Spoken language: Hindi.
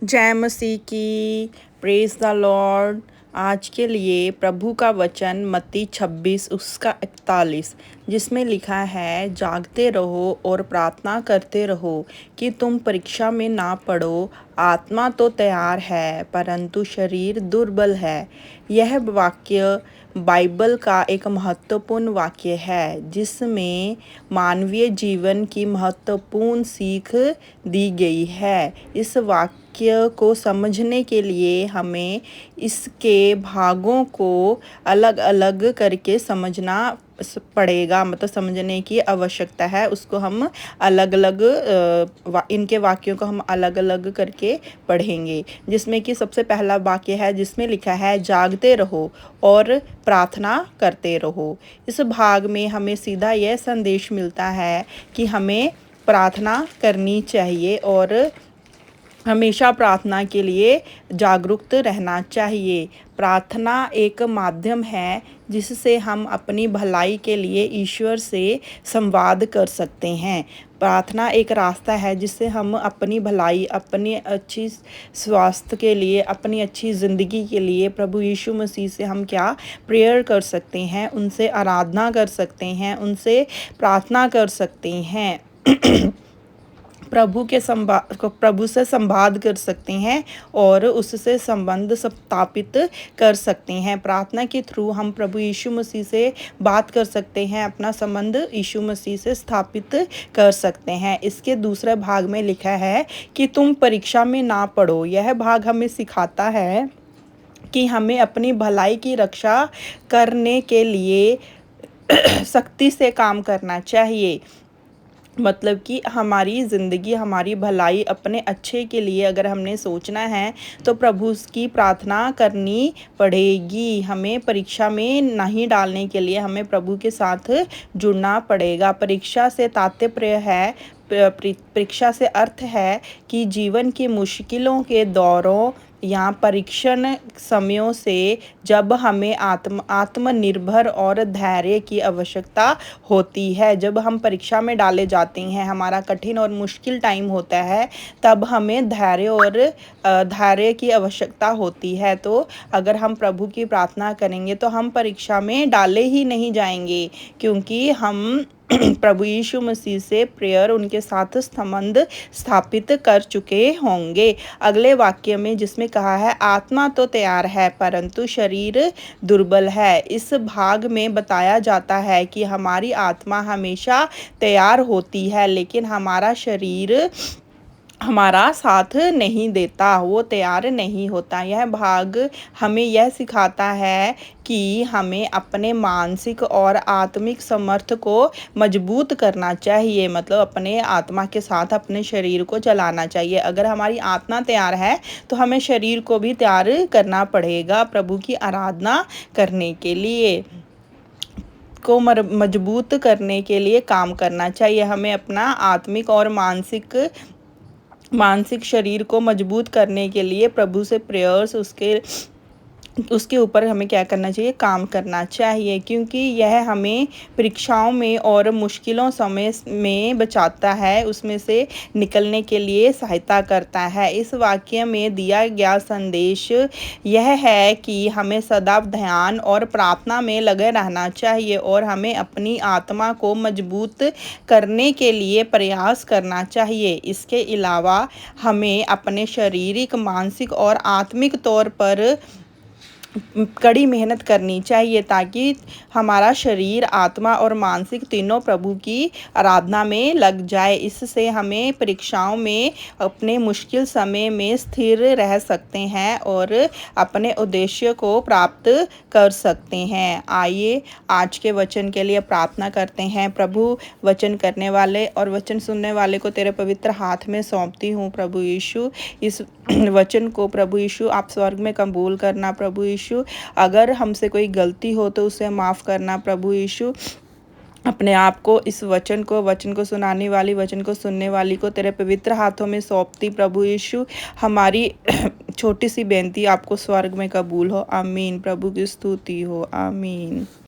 जय मसीह की। Praise the Lord. आज के लिए प्रभु का वचन मत्ती 26 उसका 41, जिसमें लिखा है, जागते रहो और प्रार्थना करते रहो कि तुम परीक्षा में ना पड़ो। आत्मा तो तैयार है परंतु शरीर दुर्बल है। यह वाक्य बाइबल का एक महत्वपूर्ण वाक्य है जिसमें मानवीय जीवन की महत्वपूर्ण सीख दी गई है। इस वाक्य को समझने के लिए हमें इसके भागों को अलग अलग करके समझना पड़ेगा, मतलब समझने की आवश्यकता है। उसको हम अलग अलग इनके वाक्यों को हम अलग अलग करके पढ़ेंगे, जिसमें कि सबसे पहला वाक्य है जिसमें लिखा है, जागते रहो और प्रार्थना करते रहो। इस भाग में हमें सीधा यह संदेश मिलता है कि हमें प्रार्थना करनी चाहिए और हमेशा प्रार्थना के लिए जागरूक रहना चाहिए। प्रार्थना एक माध्यम है जिससे हम अपनी भलाई के लिए ईश्वर से संवाद कर सकते हैं। प्रार्थना एक रास्ता है जिससे हम अपनी भलाई, अपनी अच्छी स्वास्थ्य के लिए, अपनी अच्छी ज़िंदगी के लिए प्रभु यीशु मसीह से हम क्या प्रेयर कर सकते हैं, उनसे आराधना कर सकते हैं, उनसे प्रार्थना कर सकते हैं। प्रभु से संवाद कर सकते हैं और उससे संबंध स्थापित कर सकते हैं। प्रार्थना के थ्रू हम प्रभु यीशु मसीह से बात कर सकते हैं, अपना संबंध यीशु मसीह से स्थापित कर सकते हैं। इसके दूसरे भाग में लिखा है कि तुम परीक्षा में ना पड़ो। यह भाग हमें सिखाता है कि हमें अपनी भलाई की रक्षा करने के लिए सख्ती से काम करना चाहिए। मतलब कि हमारी ज़िंदगी, हमारी भलाई, अपने अच्छे के लिए अगर हमने सोचना है तो प्रभु की प्रार्थना करनी पड़ेगी। हमें परीक्षा में नहीं डालने के लिए हमें प्रभु के साथ जुड़ना पड़ेगा। परीक्षा से तात्पर्य है, परीक्षा से अर्थ है कि जीवन की मुश्किलों के दौरों या परीक्षण समयों से जब हमें आत्मनिर्भर और धैर्य की आवश्यकता होती है। जब हम परीक्षा में डाले जाते हैं, हमारा कठिन और मुश्किल टाइम होता है, तब हमें धैर्य की आवश्यकता होती है। तो अगर हम प्रभु की प्रार्थना करेंगे तो हम परीक्षा में डाले ही नहीं जाएंगे, क्योंकि हम प्रभु यीशु मसीह से प्रेयर, उनके साथ संबंध स्थापित कर चुके होंगे। अगले वाक्य में जिसमें कहा है, आत्मा तो तैयार है परंतु शरीर दुर्बल है। इस भाग में बताया जाता है कि हमारी आत्मा हमेशा तैयार होती है लेकिन हमारा शरीर हमारा साथ नहीं देता, वो तैयार नहीं होता। यह भाग हमें यह सिखाता है कि हमें अपने मानसिक और आत्मिक सामर्थ्य को मजबूत करना चाहिए, मतलब अपने आत्मा के साथ अपने शरीर को चलाना चाहिए। अगर हमारी आत्मा तैयार है तो हमें शरीर को भी तैयार करना पड़ेगा प्रभु की आराधना करने के लिए, को मजबूत करने के लिए काम करना चाहिए। हमें अपना आत्मिक और मानसिक शरीर को मजबूत करने के लिए प्रभु से प्रेयर्स, उसके ऊपर हमें क्या करना चाहिए, काम करना चाहिए, क्योंकि यह हमें परीक्षाओं में और मुश्किलों समय में बचाता है, उसमें से निकलने के लिए सहायता करता है। इस वाक्य में दिया गया संदेश यह है कि हमें सदा ध्यान और प्रार्थना में लगे रहना चाहिए और हमें अपनी आत्मा को मजबूत करने के लिए प्रयास करना चाहिए। इसके अलावा हमें अपने शारीरिक, मानसिक और आत्मिक तौर पर कड़ी मेहनत करनी चाहिए ताकि हमारा शरीर, आत्मा और मानसिक तीनों प्रभु की आराधना में लग जाए। इससे हमें परीक्षाओं में अपने मुश्किल समय में स्थिर रह सकते हैं और अपने उद्देश्य को प्राप्त कर सकते हैं। आइए आज के वचन के लिए प्रार्थना करते हैं। प्रभु, वचन करने वाले और वचन सुनने वाले को तेरे पवित्र हाथ में सौंपती हूँ प्रभु यीशु। इस वचन को प्रभु यीशु आप स्वर्ग में कबूल करना प्रभु यीशु। अगर हमसे कोई गलती हो तो उसे माफ़ करना प्रभु यीशु। अपने आप को, इस वचन को सुनाने वाली, वचन को सुनने वाली को तेरे पवित्र हाथों में सौंपती प्रभु यीशु। हमारी छोटी सी बेनती आपको स्वर्ग में कबूल हो। आमीन। प्रभु की स्तुति हो। आमीन।